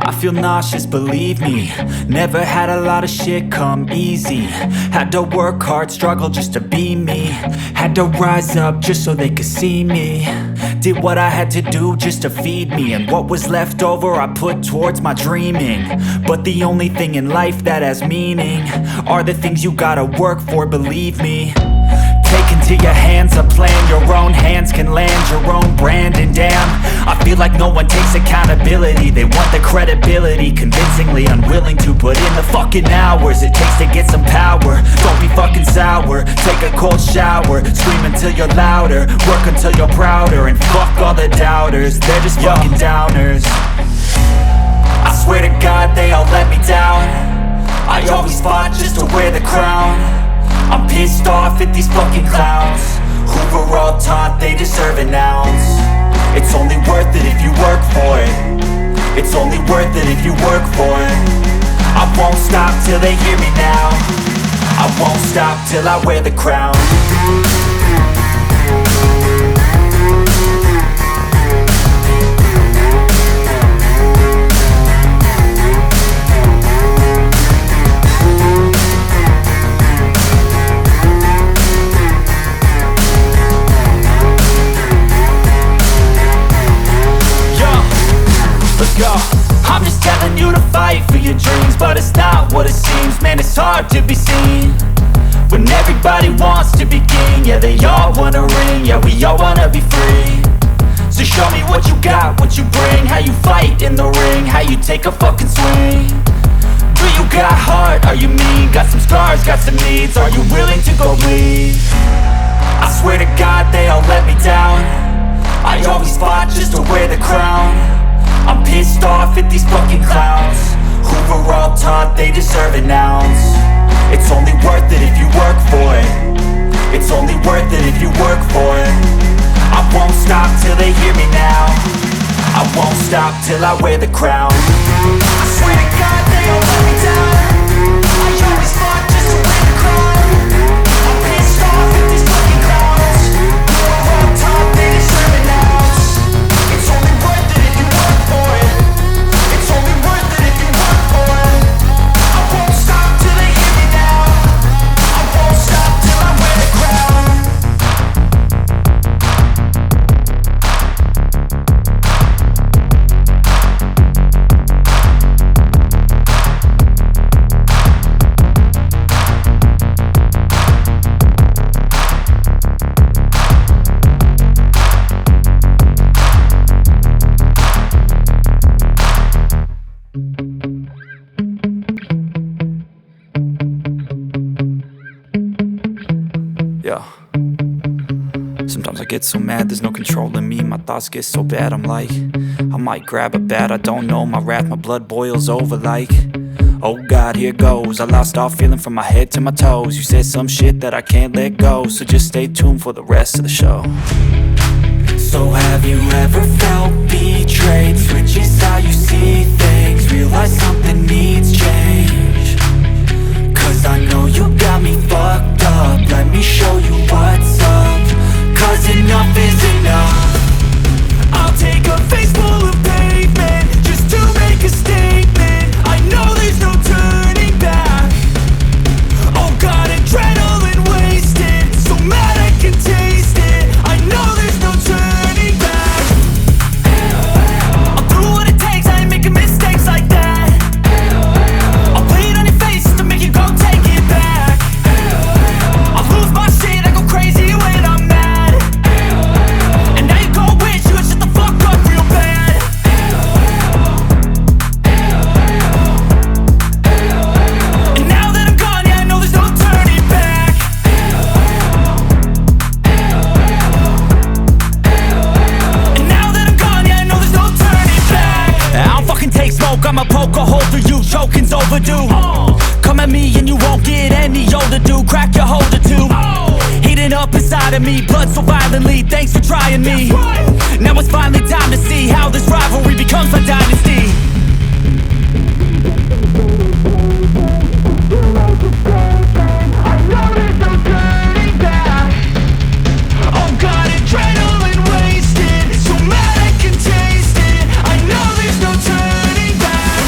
I feel nauseous, believe me. Never had a lot of shit come easy. Had to work hard, struggle just to be me. Had to rise up just so they could see me. Did what I had to do just to feed me, and what was left over I put towards my dreaming. But the only thing in life that has meaning are the things you gotta work for, believe me. Take into your hands a plan, your own hands can land your own brand. And damn, I feel like no one takes accountability. They want the credibility, convincingly unwilling to put in the fucking hours it takes to get some power. Don't be fucking sour, take a cold shower. Scream until you're louder, work until you're prouder. And fuck all the doubters, they're just fucking downers. I swear to God they all let me down. I always fought just to wear the crown. I'm pissed off at these fucking clowns who were all taught they deserve an ounce. It's only worth it if you work for it. It's only worth it if you work for it. I won't stop till they hear me now. I won't stop till I wear the crown. I'm just telling you to fight for your dreams, but it's not what it seems. Man, it's hard to be seen when everybody wants to be king. Yeah, they all wanna ring, yeah, we all wanna be free. So show me what you got, what you bring, how you fight in the ring, how you take a fucking swing. Do you got heart, are you mean? Got some scars, got some needs, are you willing to go bleed? I swear to God they all let me down. I always fought just to wear the crown. I'm pissed off at these fucking clowns who were all taught they deserve an ounce. It's only worth it if you work for it. It's only worth it if you work for it. I won't stop till they hear me now. I won't stop till I wear the crown. I swear to God they all let me down. I always fought just to wear the crown. I'm pissed off at these fucking clowns who were all taught they deserve an ounce. It's only worth it if you work for it. It's only worth it if you work for it. I won't stop till they hear me now. I won't stop till I wear the crown. Yeah. Sometimes I get so mad, there's no controlling me. My thoughts get so bad, I'm like, I might grab a bat, I don't know. My wrath, my blood boils over like, oh God, here goes. I lost all feeling from my head to my toes. You said some shit that I can't let go, so just stay tuned for the rest of the show. So have you ever felt betrayed? Switches how you see things, realize something needs change. Cause I know you got me fucked up. Let me show you what's up. Cause enough is enough. I'll take a face full of pavement just to make a statement. I know there's no turning back. Oh God, adrenaline wasted, so mad I can taste it. I know there's no turning back. I'll do what it takes, I ain't making mistakes like that. I'll play it on your face to make you go take it back. I'll lose my shit, I go crazy when I'm mad. And now you go wish you would shut the fuck up real bad. And now that I'm gone, yeah, I know there's no turning back. And now that I'm gone, yeah, I know there's no turning back. I don't fucking take smoke, I'ma poke a hole through you. Choking's overdue. Come at me and you won't get any older, dude. Crack your holder too. Heating up inside of me, blood so violently. Thanks for trying me. Now it's finally time to see how this rivalry becomes a dynasty. I know there's no turning back. Oh God, adrenaline wasted, so mad I can taste it. I know there's no turning back.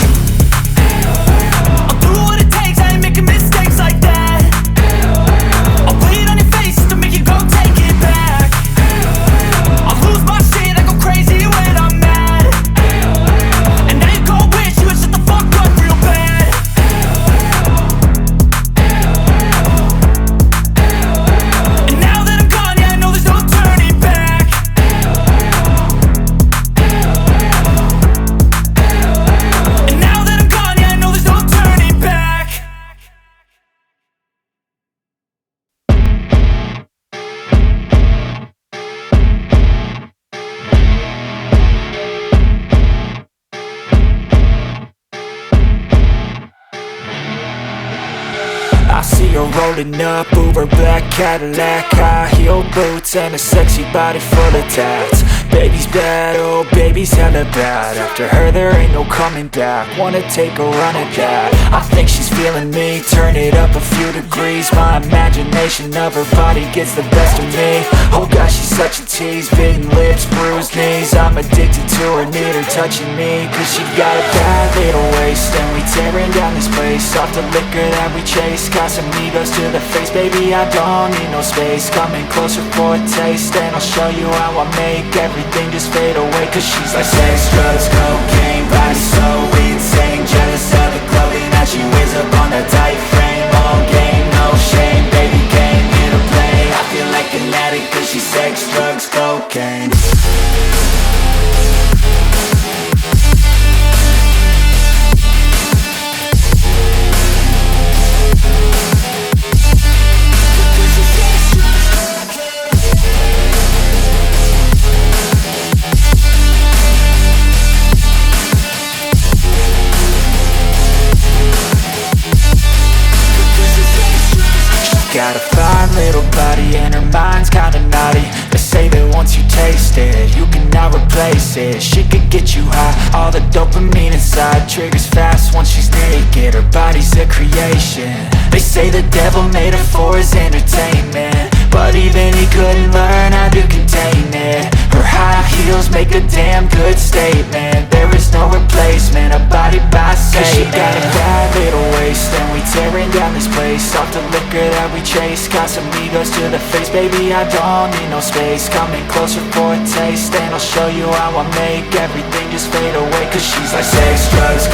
rolling up, Uber black Cadillac, high heel boots and a sexy body full of tats. Baby's bad, oh baby's hella bad. After her there ain't no coming back. Wanna take a run at that. I think she's feeling me, turn it up a few degrees. My imagination of her body gets the best of me. Oh gosh, she's such a tease, bitten lips, bruised knees. I'm addicted to her, need her touching me. Cause she got a bad little waist, and we tearing down this place. Off the liquor that we chase, got some egos to the face. Baby, I don't need no space, coming closer for a taste. And I'll show you how I make everything just fade away. Cause she's like sex, drugs, cocaine, body so insane. Jealous of the clothing that she wears up on a tight frame. All game, no shame, baby came here to play. I feel like an addict cause she's sex, drugs, cocaine. Got a fine little body and her mind's kinda naughty. They say that once you taste it, you cannot replace it. She could get you high, all the dopamine inside triggers fast once she's naked. Her body's a creation. They say the devil made her for his entertainment, but even he couldn't learn how to contain it. Her high heels make a damn good statement. There is no replacement, a body by Satan. Cause she got a bad little waist, and we tearing down this place. Off the liquor that we chase, got some egos to the face. Baby, I don't need no space, coming closer for a taste. And I'll show you how I make everything just fade away. Cause she's like sex, drugs,